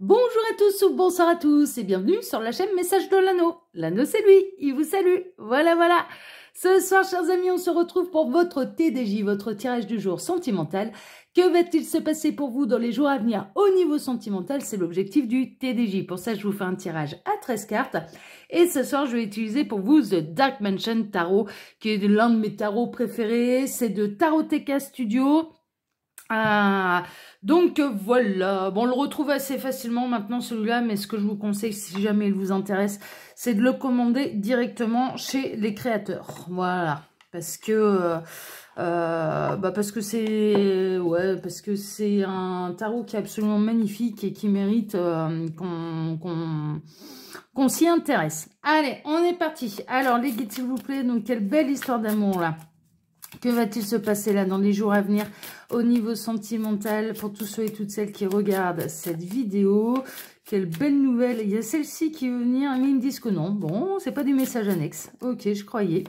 Bonjour à tous ou bonsoir à tous et bienvenue sur la chaîne Message de l'Anneau. L'Anneau c'est lui, il vous salue. Voilà. Ce soir, chers amis, on se retrouve pour votre TDJ, votre tirage du jour sentimental. Que va-t-il se passer pour vous dans les jours à venir au niveau sentimental? C'est l'objectif du TDJ. Pour ça, je vous fais un tirage à 13 cartes. Et ce soir, je vais utiliser pour vous The Dark Mansion Tarot, qui est l'un de mes tarots préférés. C'est de Taroteka Studio. Donc voilà, bon, on le retrouve assez facilement maintenant celui-là, mais ce que je vous conseille si jamais il vous intéresse, c'est de le commander directement chez les créateurs. Voilà, parce que c'est un tarot qui est absolument magnifique et qui mérite qu'on s'y intéresse. Allez, on est parti. Alors les guides s'il vous plaît, donc quelle belle histoire d'amour là. Que va-t-il se passer là dans les jours à venir au niveau sentimental pour tous ceux et toutes celles qui regardent cette vidéo? Quelle belle nouvelle. Il y a celle-ci qui veut venir, mais ils me disent que non. Bon, c'est pas du message annexe. Ok, je croyais.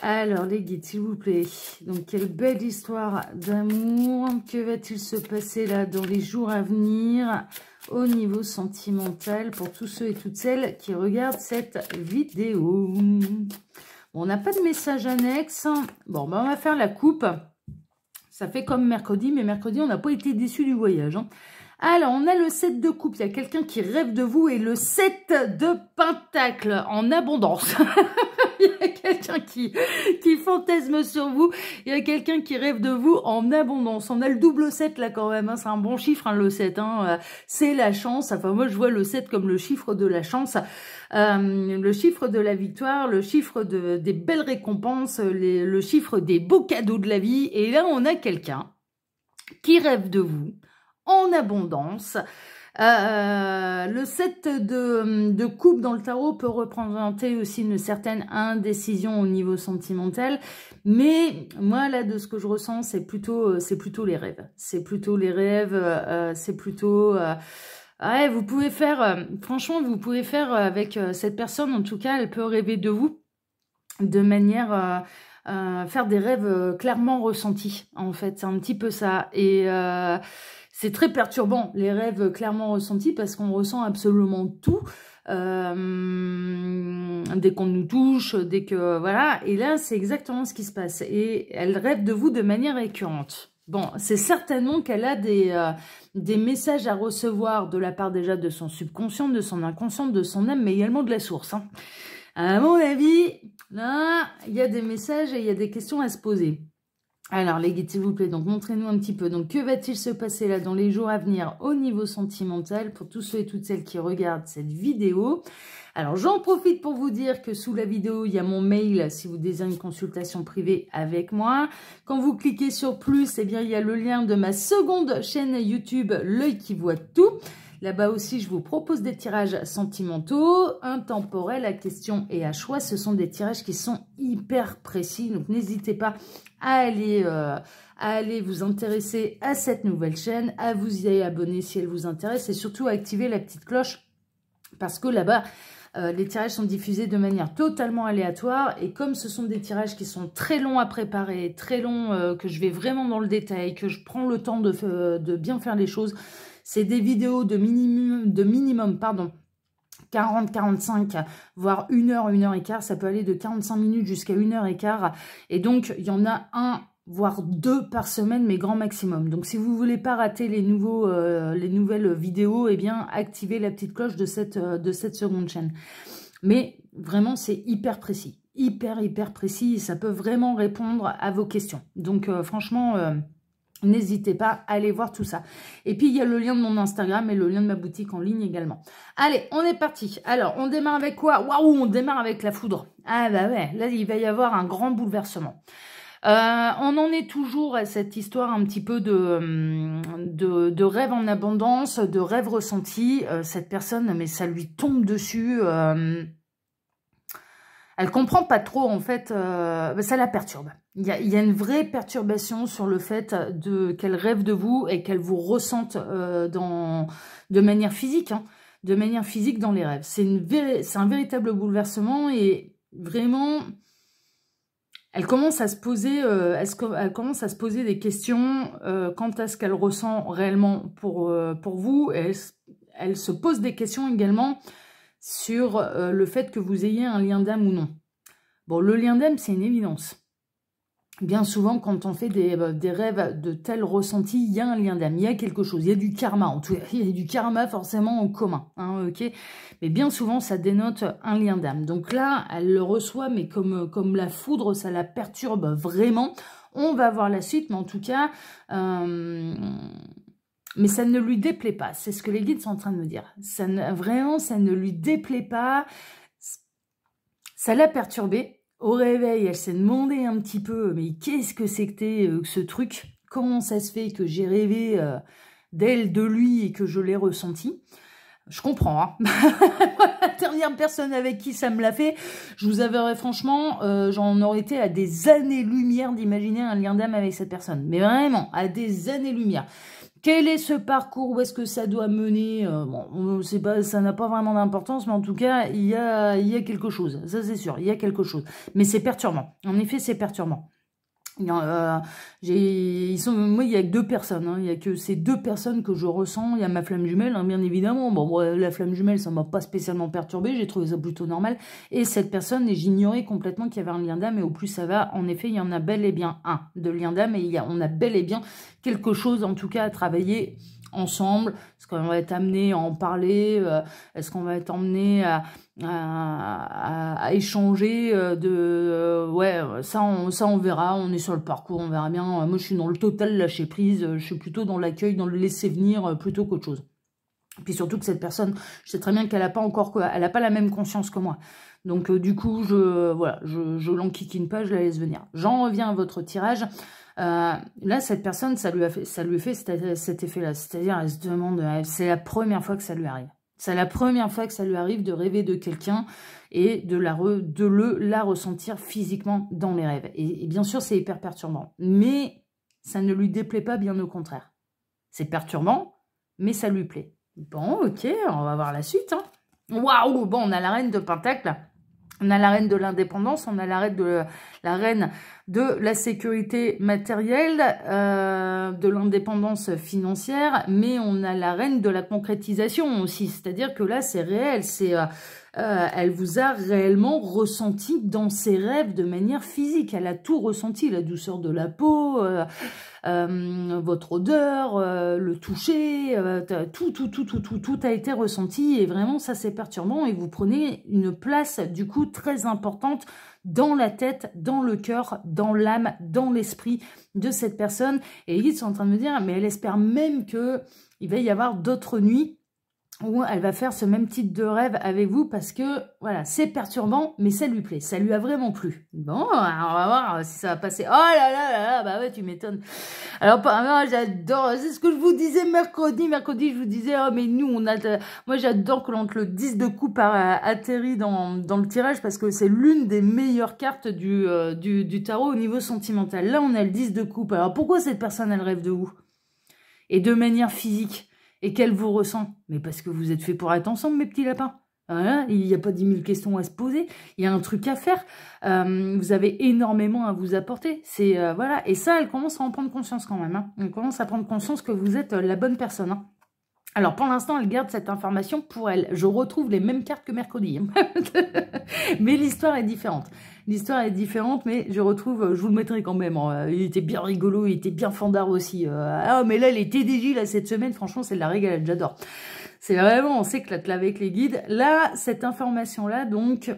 Alors, les guides, s'il vous plaît. Donc, quelle belle histoire d'amour. Que va-t-il se passer là dans les jours à venir au niveau sentimental pour tous ceux et toutes celles qui regardent cette vidéo? On n'a pas de message annexe. Bon, ben on va faire la coupe. Ça fait comme mercredi, mais mercredi, on n'a pas été déçus du voyage. Alors, on a le 7 de coupe. Il y a quelqu'un qui rêve de vous et le 7 de pentacle en abondance. Il y a quelqu'un qui fantasme sur vous. Il y a quelqu'un qui rêve de vous en abondance. On a le double 7 là quand même. C'est un bon chiffre, le 7. C'est la chance. Enfin, moi, je vois le 7 comme le chiffre de la chance. Le chiffre de la victoire, le chiffre des belles récompenses, le chiffre des beaux cadeaux de la vie. Et là, on a quelqu'un qui rêve de vous en abondance. Le 7 de coupe dans le tarot peut représenter aussi une certaine indécision au niveau sentimental, mais moi là de ce que je ressens c'est plutôt les rêves, c'est plutôt ouais, vous pouvez faire franchement vous pouvez faire avec cette personne, en tout cas elle peut rêver de vous de manière faire des rêves clairement ressentis, en fait c'est un petit peu ça. Et c'est très perturbant, les rêves clairement ressentis, parce qu'on ressent absolument tout dès qu'on nous touche, dès que... Voilà, et là, c'est exactement ce qui se passe. Et elle rêve de vous de manière récurrente. Bon, c'est certainement qu'elle a des messages à recevoir de la part déjà de son subconscient, de son inconscient, de son âme, mais également de la source. À mon avis, là, il y a des messages et il y a des questions à se poser. Alors, les guides, s'il vous plaît, donc montrez-nous un petit peu. Donc, que va-t-il se passer là dans les jours à venir au niveau sentimental pour tous ceux et toutes celles qui regardent cette vidéo? Alors, j'en profite pour vous dire que sous la vidéo, il y a mon mail si vous désirez une consultation privée avec moi. Quand vous cliquez sur plus, eh bien, il y a le lien de ma seconde chaîne YouTube, L'œil qui voit tout. Là-bas aussi, je vous propose des tirages sentimentaux, intemporels, à question et à choix. Ce sont des tirages qui sont hyper précis, donc n'hésitez pas à aller vous intéresser à cette nouvelle chaîne, à vous y abonner si elle vous intéresse et surtout à activer la petite cloche parce que là-bas, les tirages sont diffusés de manière totalement aléatoire et comme ce sont des tirages qui sont très longs à préparer, très longs, que je vais vraiment dans le détail, que je prends le temps de bien faire les choses, c'est des vidéos de minimum 40, 45, voire 1 heure, 1 heure et quart. Ça peut aller de 45 minutes jusqu'à 1 heure et quart. Et donc, il y en a un, voire 2 par semaine, mais grand maximum. Donc, si vous voulez pas rater les nouvelles vidéos, eh bien, activez la petite cloche de cette seconde chaîne. Mais vraiment, c'est hyper précis. Hyper précis. Ça peut vraiment répondre à vos questions. Donc, franchement... n'hésitez pas à aller voir tout ça. Et puis, il y a le lien de mon Instagram et le lien de ma boutique en ligne également. Allez, on est parti. Alors, on démarre avec quoi? Waouh, on démarre avec la foudre. Ah bah ouais, là, il va y avoir un grand bouleversement. On en est toujours à cette histoire un petit peu de rêve en abondance, de rêve ressenti. Cette personne, mais ça lui tombe dessus... Elle comprend pas trop, en fait, ça la perturbe. Il y a une vraie perturbation sur le fait qu'elle rêve de vous et qu'elle vous ressente de manière physique, de manière physique dans les rêves. C'est un véritable bouleversement et vraiment, elle commence à se poser, des questions quant à ce qu'elle ressent réellement pour vous. elle se pose des questions également sur le fait que vous ayez un lien d'âme ou non. Bon, le lien d'âme, c'est une évidence. Bien souvent, quand on fait des rêves de tels ressentis, il y a un lien d'âme, il y a quelque chose, il y a du karma. En tout cas, il y a du karma forcément en commun, hein, ok. Mais bien souvent, ça dénote un lien d'âme. Donc là, elle le reçoit, mais comme la foudre, ça la perturbe vraiment. On va voir la suite, mais en tout cas, mais ça ne lui déplaît pas. C'est ce que les guides sont en train de me dire. Vraiment, ça ne lui déplaît pas. Ça l'a perturbée. Au réveil, elle s'est demandé un petit peu, mais qu'est-ce que c'était que ce truc? Comment ça se fait que j'ai rêvé d'elle, de lui, et que je l'ai ressenti? Je comprends, hein. La dernière personne avec qui ça me l'a fait, je vous avouerai franchement, j'en aurais été à des années-lumière d'imaginer un lien d'âme avec cette personne. Mais vraiment, à des années-lumière. Quel est ce parcours? Où est-ce que ça doit mener? Bon, ça n'a pas vraiment d'importance, mais en tout cas, il y a quelque chose. Ça, c'est sûr, il y a quelque chose. Mais c'est perturbant. En effet, c'est perturbant. Moi, il y a que 2 personnes. Hein. Il y a que ces 2 personnes que je ressens. Il y a ma flamme jumelle, hein, bien évidemment. Bon, la flamme jumelle, ça m'a pas spécialement perturbée. J'ai trouvé ça plutôt normal. Et cette personne, et j'ignorais complètement qu'il y avait un lien d'âme. Et au plus ça va, en effet, il y en a bel et bien un de lien d'âme. Et on a bel et bien quelque chose, en tout cas, à travailler ensemble. Est-ce qu'on va être amené à en parler? Est-ce qu'on va être emmené à échanger ouais, ça on verra, on est sur le parcours, on verra bien. Moi je suis dans le total lâcher prise, je suis plutôt dans l'accueil, dans le laisser venir plutôt qu'autre chose. Et puis surtout que cette personne, je sais très bien qu'elle n'a pas encore elle a pas la même conscience que moi. Donc du coup, je l'enquiquine pas, je la laisse venir. J'en reviens à votre tirage. Là, cette personne, ça lui fait cet effet-là. C'est-à-dire, elle se demande, c'est la première fois que ça lui arrive. C'est la première fois que ça lui arrive de rêver de quelqu'un et de la ressentir physiquement dans les rêves. Et bien sûr, c'est hyper perturbant. Mais ça ne lui déplaît pas, bien au contraire. C'est perturbant, mais ça lui plaît. Bon, ok, on va voir la suite. Hein. Waouh! Bon, on a la reine de Pentacle. On a la reine de l'indépendance, on a la reine de la sécurité matérielle, de l'indépendance financière, mais on a la reine de la concrétisation aussi. C'est-à-dire que là, c'est réel, elle vous a réellement ressenti dans ses rêves de manière physique. Elle a tout ressenti, la douceur de la peau, votre odeur, le toucher, tout a été ressenti et vraiment ça c'est perturbant et vous prenez une place du coup très importante dans la tête, dans le cœur, dans l'âme, dans l'esprit de cette personne. Et les guides sont en train de me dire, mais elle espère même que il va y avoir d'autres nuits où elle va faire ce même type de rêve avec vous parce que, voilà, c'est perturbant, mais ça lui plaît, ça lui a vraiment plu. Bon, on va voir si ça va passer. Oh là là là là, bah ouais, tu m'étonnes. Alors, j'adore, c'est ce que je vous disais mercredi, je vous disais, oh mais nous, moi j'adore quand le 10 de coupe atterrit dans le tirage parce que c'est l'une des meilleures cartes du tarot au niveau sentimental. Là, on a le 10 de coupe. Alors, pourquoi cette personne, elle rêve de vous? Et de manière physique. Et qu'elle vous ressent? Mais parce que vous êtes fait pour être ensemble, mes petits lapins. Voilà, il n'y a pas 10 000 questions à se poser. Il y a un truc à faire. Vous avez énormément à vous apporter. Voilà. Et ça, elle commence à en prendre conscience quand même. Hein. Elle commence à prendre conscience que vous êtes la bonne personne. Hein. Alors, pour l'instant, elle garde cette information pour elle. Je retrouve les mêmes cartes que mercredi. Mais l'histoire est différente. L'histoire est différente, mais je retrouve, je vous le mettrai quand même. Il était bien rigolo, il était bien fandard aussi. Ah, mais là, les TDJ, là, cette semaine, franchement, c'est de la régalade, j'adore. C'est vraiment, on s'éclate là avec les guides. Là, cette information-là, donc,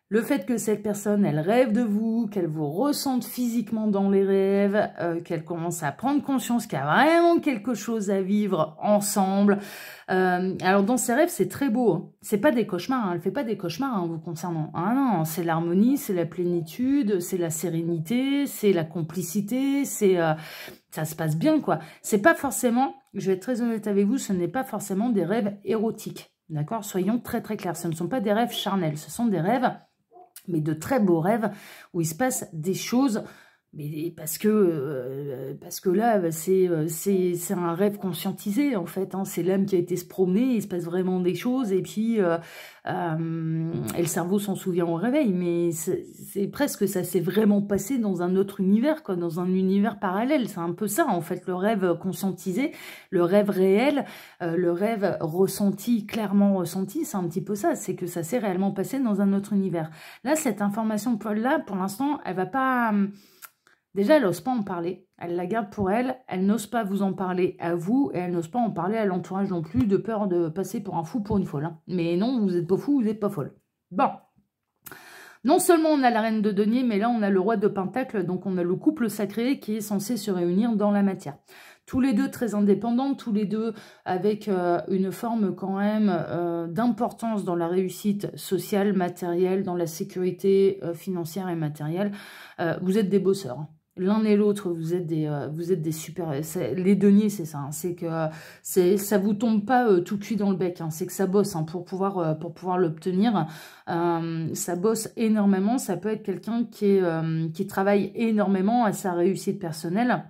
le fait que cette personne, elle rêve de vous, qu'elle vous ressente physiquement dans les rêves, qu'elle commence à prendre conscience qu'il y a vraiment quelque chose à vivre ensemble. Alors, dans ses rêves, c'est très beau. Hein. C'est pas des cauchemars. Hein. Elle fait pas des cauchemars hein, vous concernant. Ah non, c'est l'harmonie, c'est la plénitude, c'est la sérénité, c'est la complicité, ça se passe bien, quoi. C'est pas forcément, je vais être très honnête avec vous, ce n'est pas forcément des rêves érotiques. D'accord? Soyons très très clairs. Ce ne sont pas des rêves charnels. Ce sont des rêves, mais de très beaux rêves où il se passe des choses Mais parce que là, c'est un rêve conscientisé, en fait. Hein. C'est l'âme qui a été se promener, il se passe vraiment des choses, et puis et le cerveau s'en souvient au réveil. Mais c'est presque, ça s'est vraiment passé dans un autre univers, quoi, dans un univers parallèle. C'est un peu ça, en fait, le rêve conscientisé, le rêve réel, le rêve ressenti, clairement ressenti, c'est un petit peu ça. C'est que ça s'est réellement passé dans un autre univers. Là, cette information-là, pour l'instant, elle va pas... Déjà, elle n'ose pas en parler, elle la garde pour elle, elle n'ose pas vous en parler à vous, et elle n'ose pas en parler à l'entourage non plus, de peur de passer pour un fou, pour une folle. Hein. Mais non, vous n'êtes pas fou, vous n'êtes pas folle. Bon. Non seulement on a la reine de denier, mais là on a le roi de pentacle, donc on a le couple sacré qui est censé se réunir dans la matière. Tous les deux très indépendants, tous les deux avec une forme quand même d'importance dans la réussite sociale, matérielle, dans la sécurité financière et matérielle. Vous êtes des bosseurs. Hein. L'un et l'autre, vous êtes des super... Les deniers, c'est ça. Hein, c'est que ça vous tombe pas tout cuit dans le bec. Hein, c'est que ça bosse hein, pour pouvoir l'obtenir. Ça bosse énormément. Ça peut être quelqu'un qui travaille énormément à sa réussite personnelle,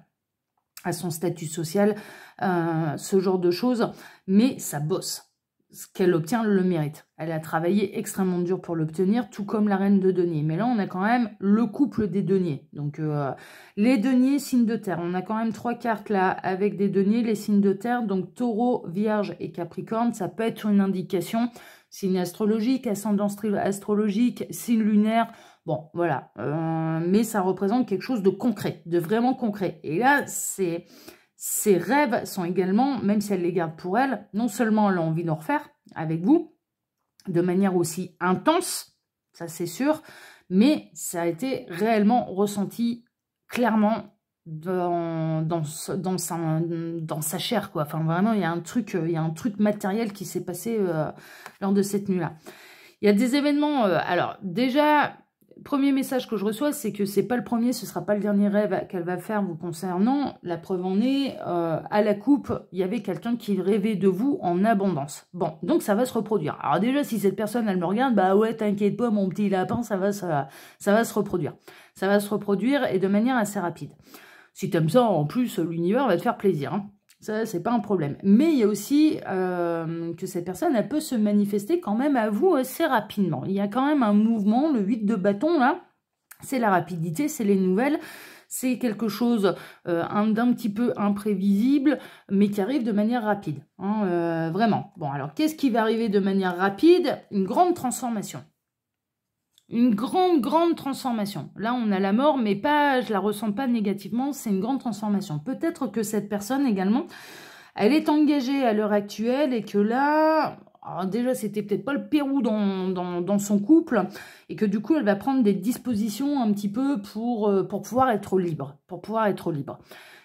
à son statut social, ce genre de choses. Mais ça bosse. Ce qu'elle obtient, le mérite. Elle a travaillé extrêmement dur pour l'obtenir, tout comme la reine de denier. Mais là, on a quand même le couple des deniers. Donc, les deniers, signes de terre. On a quand même 3 cartes là avec des deniers, les signes de terre. Donc, taureau, vierge et capricorne. Ça peut être une indication. Signe astrologique, ascendant astrologique, signe lunaire. Bon, voilà. Mais ça représente quelque chose de concret, de vraiment concret. Et là, ces rêves sont également, même si elle les garde pour elle, non seulement elle a envie d'en refaire avec vous, de manière aussi intense, ça c'est sûr, mais ça a été réellement ressenti clairement dans sa chair, quoi. Enfin, vraiment, il y a un truc matériel qui s'est passé lors de cette nuit-là. Il y a des événements, alors déjà... Premier message que je reçois, c'est que c'est pas le premier, ce sera pas le dernier rêve qu'elle va faire vous concernant. La preuve en est, à la coupe, il y avait quelqu'un qui rêvait de vous en abondance. Bon, donc ça va se reproduire. Alors déjà, si cette personne, elle me regarde, bah ouais, t'inquiète pas, mon petit lapin, ça va se reproduire. Ça va se reproduire et de manière assez rapide. Si t'aimes ça, en plus, l'univers va te faire plaisir, hein. Ça, c'est pas un problème. Mais il y a aussi que cette personne, elle peut se manifester quand même à vous assez rapidement. Il y a quand même un mouvement, le 8 de bâton, là, c'est la rapidité, c'est les nouvelles. C'est quelque chose d'un petit peu imprévisible, mais qui arrive de manière rapide. Hein, vraiment. Bon, alors, qu'est-ce qui va arriver de manière rapide? Une grande transformation. Une grande transformation. Là, on a la mort, mais pas, je la ressens pas négativement, c'est une grande transformation. Peut-être que cette personne également, elle est engagée à l'heure actuelle et que là, alors déjà, c'était peut-être pas le Pérou dans son couple et que du coup, elle va prendre des dispositions un petit peu pour pouvoir être libre.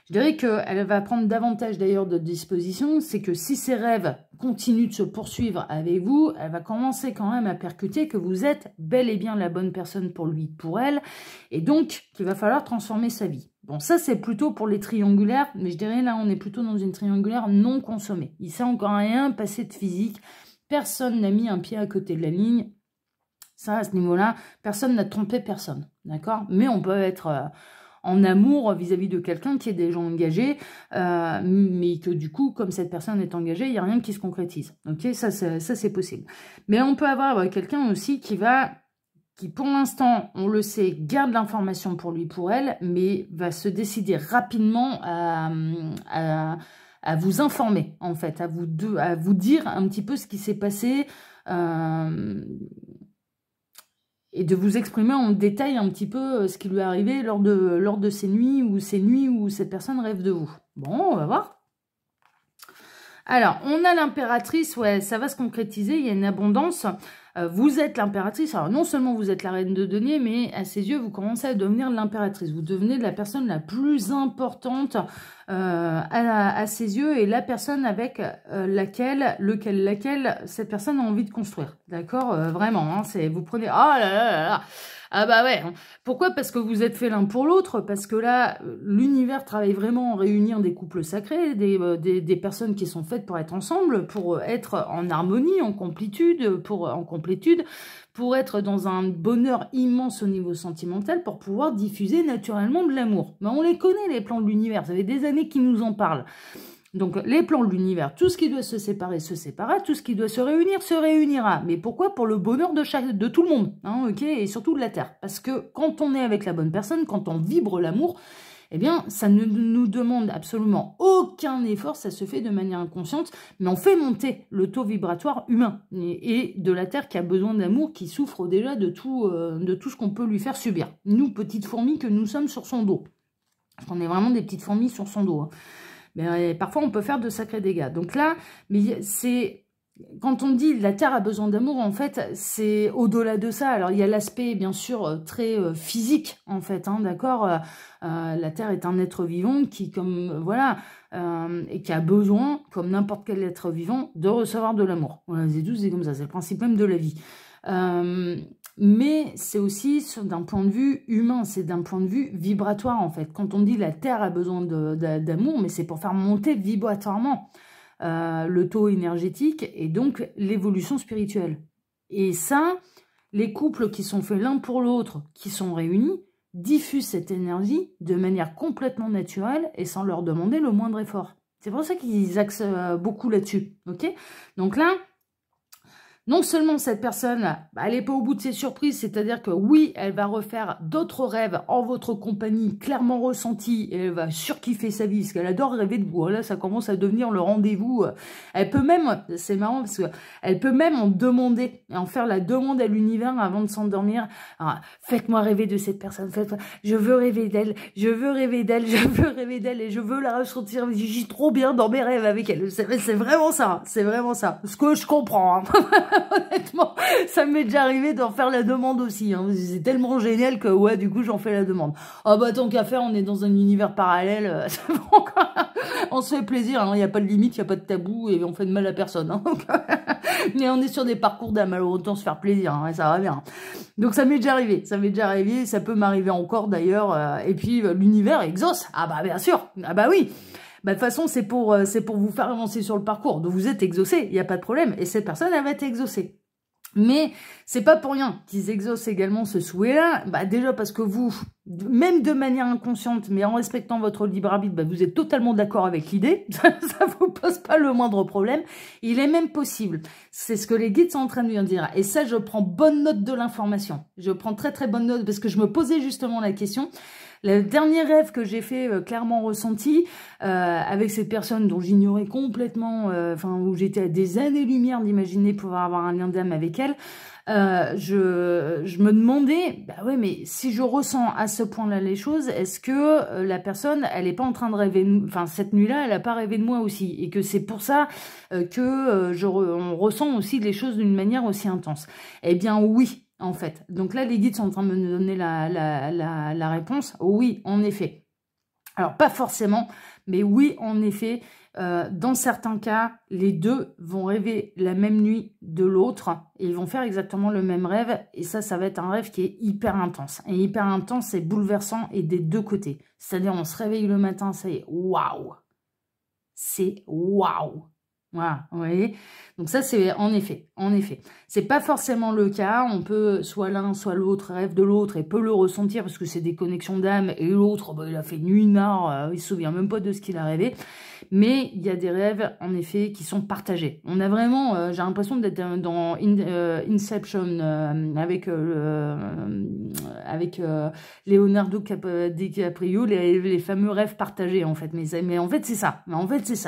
Je dirais qu'elle va prendre davantage d'ailleurs de dispositions, c'est que si ses rêves continuent de se poursuivre avec vous, elle va commencer quand même à percuter que vous êtes bel et bien la bonne personne pour lui, pour elle, et donc qu'il va falloir transformer sa vie. Bon, ça c'est plutôt pour les triangulaires, mais je dirais là on est plutôt dans une triangulaire non consommée. Il s'est encore rien passé de physique, personne n'a mis un pied à côté de la ligne, ça à ce niveau-là, personne n'a trompé personne, d'accord? Mais on peut être... en amour vis-à-vis de quelqu'un qui est déjà engagé, mais que du coup, comme cette personne est engagée, il n'y a rien qui se concrétise. Ok, ça c'est possible. Mais on peut avoir quelqu'un aussi qui pour l'instant, on le sait, garde l'information pour lui, pour elle, mais va se décider rapidement à vous informer, en fait, à vous dire un petit peu ce qui s'est passé, et de vous exprimer en détail un petit peu ce qui lui est arrivé lors de ces nuits où cette personne rêve de vous. Bon, on va voir. Alors, on a l'impératrice, ouais, ça va se concrétiser, il y a une abondance. Vous êtes l'impératrice, alors non seulement vous êtes la reine de denier, mais à ses yeux, vous commencez à devenir l'impératrice. Vous devenez la personne la plus importante à ses yeux et la personne avec laquelle cette personne a envie de construire. D'accord, vraiment, hein, vous prenez... Oh là là là là. Ah bah ouais, pourquoi? Parce que vous êtes fait l'un pour l'autre, parce que là, l'univers travaille vraiment à réunir des couples sacrés, des personnes qui sont faites pour être ensemble, pour être en harmonie, en complétude, complétude, pour être dans un bonheur immense au niveau sentimental, pour pouvoir diffuser naturellement de l'amour. Mais on les connaît, les plans de l'univers, ça fait des années qu'ils nous en parlent. Donc, les plans de l'univers, tout ce qui doit se séparera, tout ce qui doit se réunira. Mais pourquoi? Pour le bonheur de tout le monde, hein, ok, et surtout de la Terre. Parce que quand on est avec la bonne personne, quand on vibre l'amour, eh bien, ça ne nous demande absolument aucun effort, ça se fait de manière inconsciente, mais on fait monter le taux vibratoire humain et de la Terre qui a besoin d'amour, qui souffre déjà de tout ce qu'on peut lui faire subir. Nous, petites fourmis que nous sommes sur son dos. On est vraiment des petites fourmis sur son dos, hein. Mais parfois, on peut faire de sacrés dégâts. Donc là, mais c'est... Quand on dit la Terre a besoin d'amour, en fait, c'est au-delà de ça. Alors, il y a l'aspect, bien sûr, très physique, en fait, hein, d'accord. La Terre est un être vivant qui, comme, voilà, et qui a besoin, comme n'importe quel être vivant, de recevoir de l'amour. Voilà, c'est tout, c'est comme ça, c'est le principe même de la vie. Mais c'est aussi d'un point de vue humain, c'est d'un point de vue vibratoire, en fait. Quand on dit la Terre a besoin d'amour, mais c'est pour faire monter vibratoirement le taux énergétique et donc l'évolution spirituelle. Et ça, les couples qui sont faits l'un pour l'autre, qui sont réunis, diffusent cette énergie de manière complètement naturelle et sans leur demander le moindre effort. C'est pour ça qu'ils axent beaucoup là-dessus, ok? Donc là, non seulement cette personne, elle n'est pas au bout de ses surprises, c'est-à-dire que oui, elle va refaire d'autres rêves en votre compagnie, clairement ressentis, et elle va surkiffer sa vie, parce qu'elle adore rêver de vous. Là, ça commence à devenir le rendez-vous. Elle peut même, c'est marrant, parce qu'elle peut même en demander, en faire la demande à l'univers avant de s'endormir. Faites-moi rêver de cette personne, je veux rêver d'elle, je veux rêver d'elle, je veux rêver d'elle, et je veux la ressentir, j'ai trop bien dans mes rêves avec elle. C'est vraiment ça, c'est vraiment ça. Ce que je comprends, hein. Honnêtement, ça m'est déjà arrivé d'en faire la demande aussi, hein. C'est tellement génial que ouais, du coup j'en fais la demande. Ah bah tant qu'à faire, on est dans un univers parallèle, on se fait plaisir, il n'y a pas de limite, il n'y a pas de tabou et on fait de mal à personne, hein. Mais on est sur des parcours d'âme, alors autant se faire plaisir, hein, ça va bien. Donc ça m'est déjà arrivé, ça peut m'arriver encore d'ailleurs, et puis l'univers exauce, ah bah bien sûr, ah bah oui. Bah, de toute façon, c'est pour vous faire avancer sur le parcours. Donc, vous êtes exaucé, il n'y a pas de problème. Et cette personne, elle va être exaucée. Mais c'est pas pour rien qu'ils exaucent également ce souhait-là. Bah, déjà parce que vous, même de manière inconsciente, mais en respectant votre libre arbitre, bah, vous êtes totalement d'accord avec l'idée. Ça vous pose pas le moindre problème. Il est même possible. C'est ce que les guides sont en train de lui dire. Et ça, je prends bonne note de l'information. Je prends très très bonne note parce que je me posais justement la question. Le dernier rêve que j'ai fait, clairement ressenti, avec cette personne dont j'ignorais complètement, où j'étais à des années-lumière d'imaginer pouvoir avoir un lien d'âme avec elle, je me demandais, bah ouais, mais si je ressens à ce point-là les choses, est-ce que la personne, elle n'est pas en train de rêver, cette nuit-là, elle n'a pas rêvé de moi aussi, et que c'est pour ça on ressent aussi les choses d'une manière aussi intense. Eh bien oui. En fait. Donc là, les guides sont en train de me donner la réponse. Oui, en effet. Alors, pas forcément, mais oui, en effet, dans certains cas, les deux vont rêver la même nuit de l'autre et ils vont faire exactement le même rêve. Et ça va être un rêve qui est hyper intense. Et hyper intense, c'est bouleversant et des deux côtés. C'est-à-dire, on se réveille le matin, ça y est, waouh! C'est waouh! Voilà, vous voyez. Donc ça, c'est en effet. C'est pas forcément le cas. On peut, soit l'un, soit l'autre, rêve de l'autre et peut le ressentir parce que c'est des connexions d'âme. Et l'autre, bah, il a fait nuit noire, il se souvient même pas de ce qu'il a rêvé. Mais il y a des rêves, en effet, qui sont partagés. On a vraiment, j'ai l'impression d'être dans Inception avec Leonardo DiCaprio, les fameux rêves partagés, en fait. Mais en fait, c'est ça.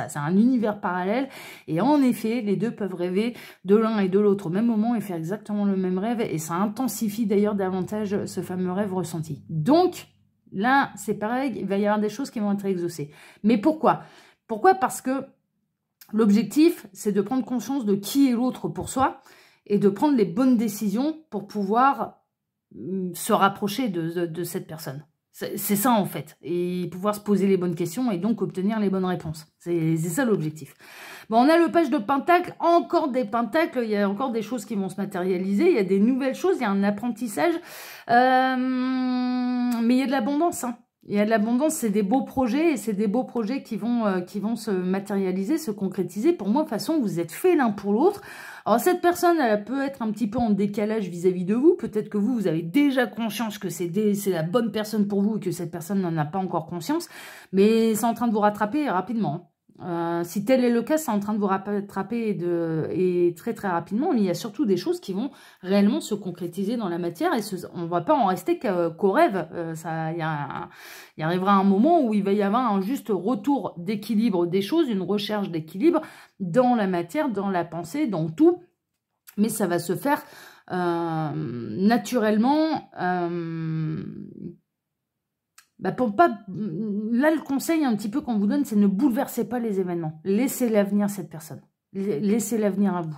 C'est un univers parallèle. Et en effet, les deux peuvent rêver de l'un et de l'autre au même moment et faire exactement le même rêve. Et ça intensifie d'ailleurs davantage ce fameux rêve ressenti. Donc, là, c'est pareil, il va y avoir des choses qui vont être exaucées. Mais pourquoi ? Pourquoi ? Parce que l'objectif, c'est de prendre conscience de qui est l'autre pour soi et de prendre les bonnes décisions pour pouvoir se rapprocher de cette personne. C'est ça en fait, et pouvoir se poser les bonnes questions et donc obtenir les bonnes réponses. C'est ça l'objectif. Bon, on a le page de Pentacle, encore des Pentacles, il y a encore des choses qui vont se matérialiser, il y a des nouvelles choses, il y a un apprentissage, mais il y a de l'abondance, hein. Il y a de l'abondance, c'est des beaux projets, et c'est des beaux projets qui vont se matérialiser, se concrétiser. Pour moi, de toute façon, vous êtes faits l'un pour l'autre. Alors, cette personne, elle peut être un petit peu en décalage vis-à-vis de vous. Peut-être que vous avez déjà conscience que c'est la bonne personne pour vous et que cette personne n'en a pas encore conscience. Mais c'est en train de vous rattraper rapidement. Si tel est le cas, c'est en train de vous rattraper et très très rapidement. Mais il y a surtout des choses qui vont réellement se concrétiser dans la matière et on ne va pas en rester qu'au rêve. Il arrivera un moment où il va y avoir un juste retour d'équilibre des choses, une recherche d'équilibre dans la matière, dans la pensée, dans tout. Mais ça va se faire naturellement. Pour pas... Là, le conseil un petit peu qu'on vous donne, c'est ne bouleversez pas les événements. Laissez l'avenir cette personne. Laissez l'avenir à vous.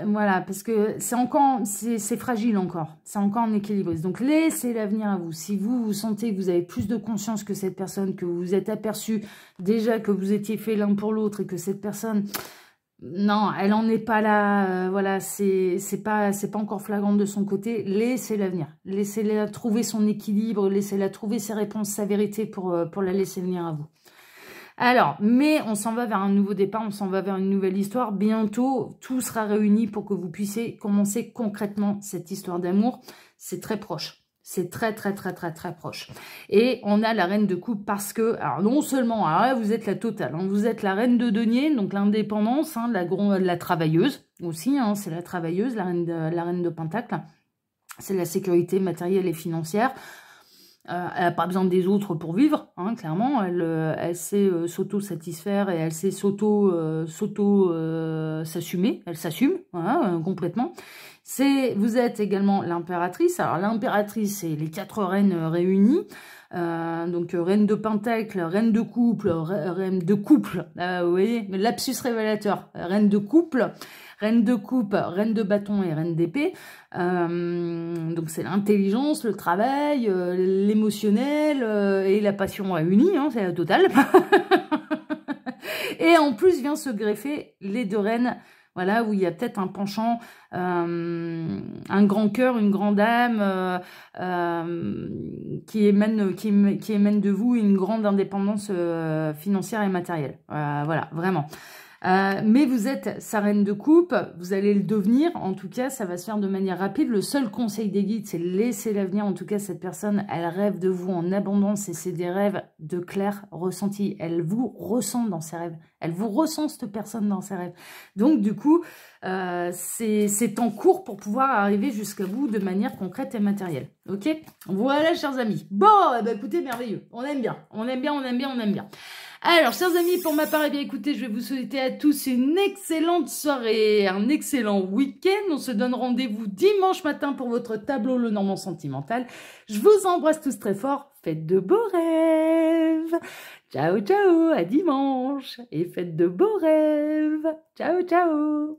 Voilà, parce que c'est fragile encore. C'est encore en équilibre. Donc, laissez l'avenir à vous. Si vous sentez que vous avez plus de conscience que cette personne, que vous vous êtes aperçu déjà que vous étiez fait l'un pour l'autre et que cette personne... Non, elle n'en est pas là, voilà, c'est pas encore flagrant de son côté. Laissez-la venir, laissez-la trouver son équilibre, laissez-la trouver ses réponses, sa vérité pour la laisser venir à vous. Alors, mais on s'en va vers un nouveau départ, on s'en va vers une nouvelle histoire. Bientôt, tout sera réuni pour que vous puissiez commencer concrètement cette histoire d'amour. C'est très proche. C'est très, très, très, très, très proche. Et on a la reine de coupe parce que, alors non seulement, alors là, vous êtes la totale, hein, vous êtes la reine de denier, donc l'indépendance, hein, la travailleuse aussi, hein, c'est la travailleuse, la reine de pentacle. C'est la sécurité matérielle et financière. Elle n'a pas besoin des autres pour vivre, hein, clairement. Elle sait s'auto-satisfaire et elle sait s'assumer. Elle s'assume, voilà, complètement. Vous êtes également l'impératrice. Alors, l'impératrice, c'est les 4 reines réunies. Donc, reine de pentacle, reine de couple, vous voyez, lapsus révélateur, reine de couple, reine de coupe, reine de bâton et reine d'épée. Donc, c'est l'intelligence, le travail, l'émotionnel et la passion réunis, hein, c'est la totale. Et en plus, vient se greffer les 2 reines. Voilà, où il y a peut-être un penchant, un grand cœur, une grande âme qui émane de vous une grande indépendance financière et matérielle. Voilà, vraiment. Mais vous êtes sa reine de coupe, vous allez le devenir, en tout cas ça va se faire de manière rapide. Le seul conseil des guides, c'est laisser l'avenir. En tout cas, cette personne, elle rêve de vous en abondance et c'est des rêves de clair ressenti. Elle vous ressent dans ses rêves, elle vous ressent cette personne dans ses rêves. Donc du coup, c'est en cours pour pouvoir arriver jusqu'à vous de manière concrète et matérielle. Ok? Voilà, chers amis. Bon, écoutez, merveilleux, on aime bien, on aime bien, on aime bien, on aime bien. Alors, chers amis, pour ma part, eh bien, écoutez, je vais vous souhaiter à tous une excellente soirée, un excellent week-end. On se donne rendez-vous dimanche matin pour votre tableau Le Normand Sentimental. Je vous embrasse tous très fort. Faites de beaux rêves. Ciao, ciao, à dimanche. Et faites de beaux rêves. Ciao, ciao.